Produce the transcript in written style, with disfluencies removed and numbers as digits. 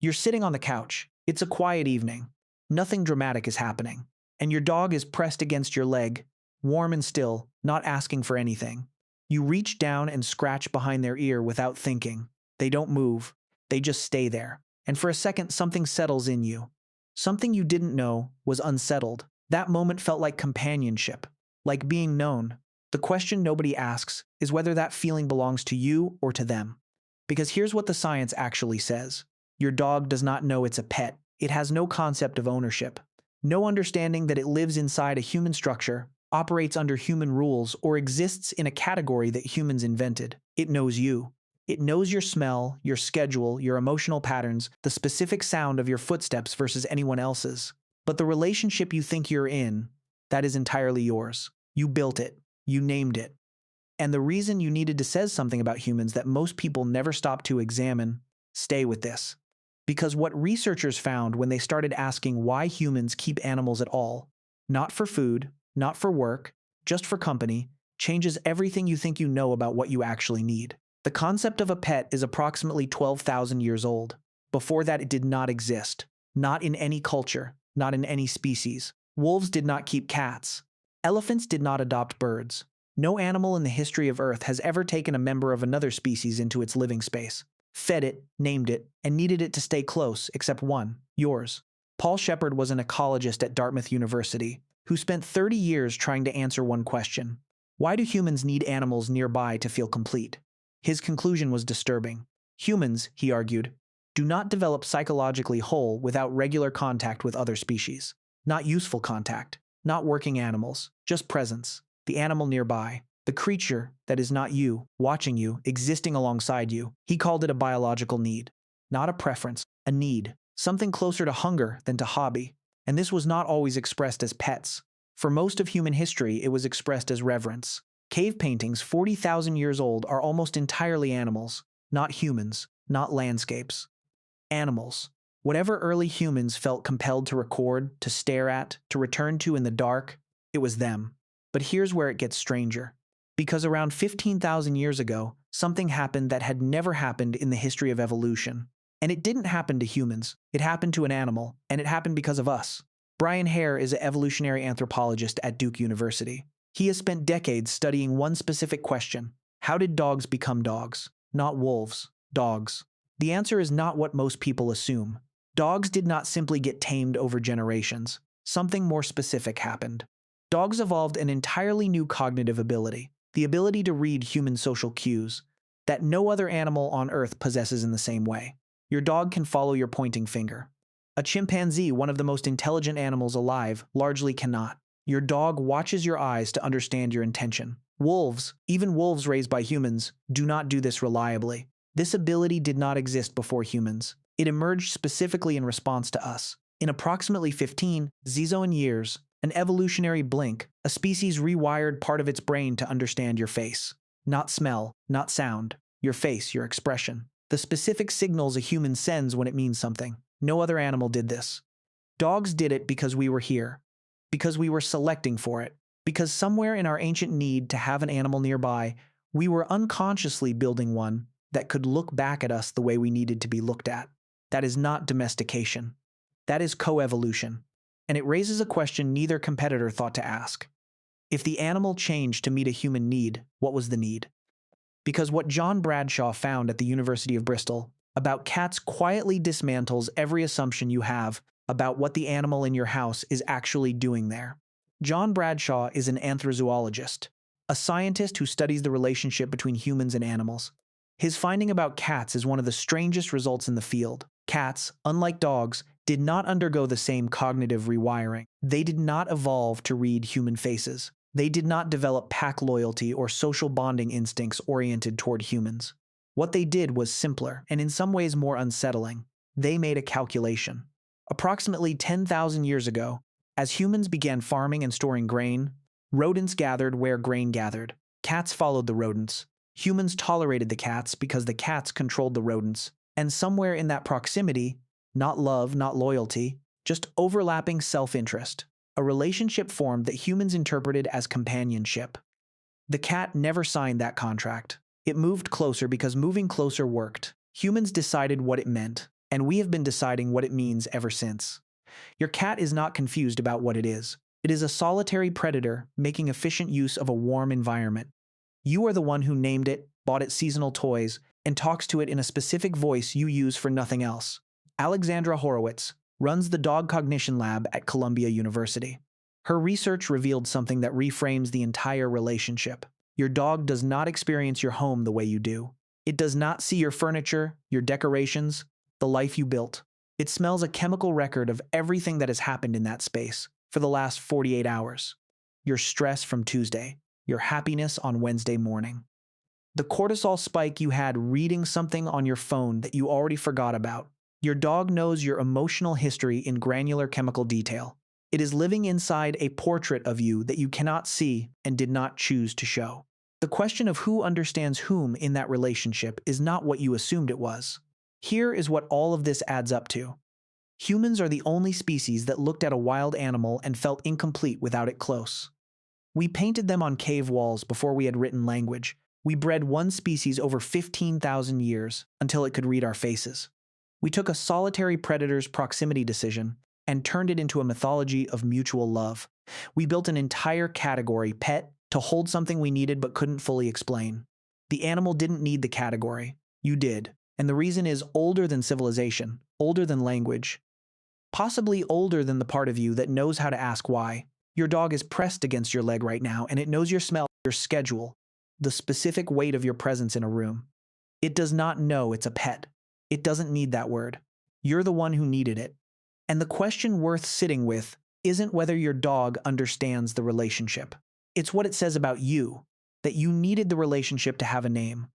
You're sitting on the couch. It's a quiet evening. Nothing dramatic is happening. And your dog is pressed against your leg, warm and still, not asking for anything. You reach down and scratch behind their ear without thinking. They don't move. They just stay there. And for a second, something settles in you. Something you didn't know was unsettled. That moment felt like companionship, like being known. The question nobody asks is whether that feeling belongs to you or to them. Because here's what the science actually says. Your dog does not know it's a pet. It has no concept of ownership, no understanding that it lives inside a human structure, operates under human rules, or exists in a category that humans invented. It knows you. It knows your smell, your schedule, your emotional patterns, the specific sound of your footsteps versus anyone else's. But the relationship you think you're in, that is entirely yours. You built it. You named it. And the reason you needed to say something about humans that most people never stop to examine, stay with this. Because what researchers found when they started asking why humans keep animals at all, not for food, not for work, just for company, changes everything you think you know about what you actually need. The concept of a pet is approximately 12,000 years old. Before that, it did not exist. Not in any culture, not in any species. Wolves did not keep cats. Elephants did not adopt birds. No animal in the history of Earth has ever taken a member of another species into its living space, fed it, named it, and needed it to stay close, except one, yours. Paul Shepard was an ecologist at Dartmouth University who spent 30 years trying to answer one question. Why do humans need animals nearby to feel complete? His conclusion was disturbing. Humans, he argued, do not develop psychologically whole without regular contact with other species. Not useful contact, not working animals, just presence. The animal nearby, the creature that is not you, watching you, existing alongside you. He called it a biological need, not a preference, a need, something closer to hunger than to hobby. And this was not always expressed as pets. For most of human history, it was expressed as reverence. Cave paintings 40,000 years old are almost entirely animals, not humans, not landscapes. Animals. Whatever early humans felt compelled to record, to stare at, to return to in the dark, it was them. But here's where it gets stranger. Because around 15,000 years ago, something happened that had never happened in the history of evolution. And it didn't happen to humans. It happened to an animal, and it happened because of us. Brian Hare is an evolutionary anthropologist at Duke University. He has spent decades studying one specific question. How did dogs become dogs? Not wolves, dogs. The answer is not what most people assume. Dogs did not simply get tamed over generations. Something more specific happened. Dogs evolved an entirely new cognitive ability, the ability to read human social cues, that no other animal on Earth possesses in the same way. Your dog can follow your pointing finger. A chimpanzee, one of the most intelligent animals alive, largely cannot. Your dog watches your eyes to understand your intention. Wolves, even wolves raised by humans, do not do this reliably. This ability did not exist before humans. It emerged specifically in response to us. In approximately 15 zezoan years, an evolutionary blink, a species rewired part of its brain to understand your face. Not smell, not sound. Your face, your expression. The specific signals a human sends when it means something. No other animal did this. Dogs did it because we were here. Because we were selecting for it. Because somewhere in our ancient need to have an animal nearby, we were unconsciously building one that could look back at us the way we needed to be looked at. That is not domestication. That is coevolution. And it raises a question neither competitor thought to ask. If the animal changed to meet a human need, what was the need? Because what John Bradshaw found at the University of Bristol about cats quietly dismantles every assumption you have about what the animal in your house is actually doing there. John Bradshaw is an anthrozoologist, a scientist who studies the relationship between humans and animals. His finding about cats is one of the strangest results in the field. Cats, unlike dogs, did not undergo the same cognitive rewiring. They did not evolve to read human faces. They did not develop pack loyalty or social bonding instincts oriented toward humans. What they did was simpler and in some ways more unsettling. They made a calculation. Approximately 10,000 years ago, as humans began farming and storing grain, rodents gathered where grain gathered. Cats followed the rodents. Humans tolerated the cats because the cats controlled the rodents. And somewhere in that proximity, not love, not loyalty, just overlapping self-interest, a relationship formed that humans interpreted as companionship. The cat never signed that contract. It moved closer because moving closer worked. Humans decided what it meant, and we have been deciding what it means ever since. Your cat is not confused about what it is. It is a solitary predator making efficient use of a warm environment. You are the one who named it, bought it seasonal toys, and talks to it in a specific voice you use for nothing else. Alexandra Horowitz runs the Dog Cognition Lab at Columbia University. Her research revealed something that reframes the entire relationship. Your dog does not experience your home the way you do. It does not see your furniture, your decorations, the life you built. It smells a chemical record of everything that has happened in that space for the last 48 hours. Your stress from Tuesday, your happiness on Wednesday morning. The cortisol spike you had reading something on your phone that you already forgot about. Your dog knows your emotional history in granular chemical detail. It is living inside a portrait of you that you cannot see and did not choose to show. The question of who understands whom in that relationship is not what you assumed it was. Here is what all of this adds up to. Humans are the only species that looked at a wild animal and felt incomplete without it close. We painted them on cave walls before we had written language. We bred one species over 15,000 years until it could read our faces. We took a solitary predator's proximity decision and turned it into a mythology of mutual love. We built an entire category, pet, to hold something we needed but couldn't fully explain. The animal didn't need the category. You did. And the reason is older than civilization, older than language, possibly older than the part of you that knows how to ask why. Your dog is pressed against your leg right now, and it knows your smell, your schedule, the specific weight of your presence in a room. It does not know it's a pet. It doesn't need that word. You're the one who needed it. And the question worth sitting with isn't whether your dog understands the relationship. It's what it says about you, that you needed the relationship to have a name.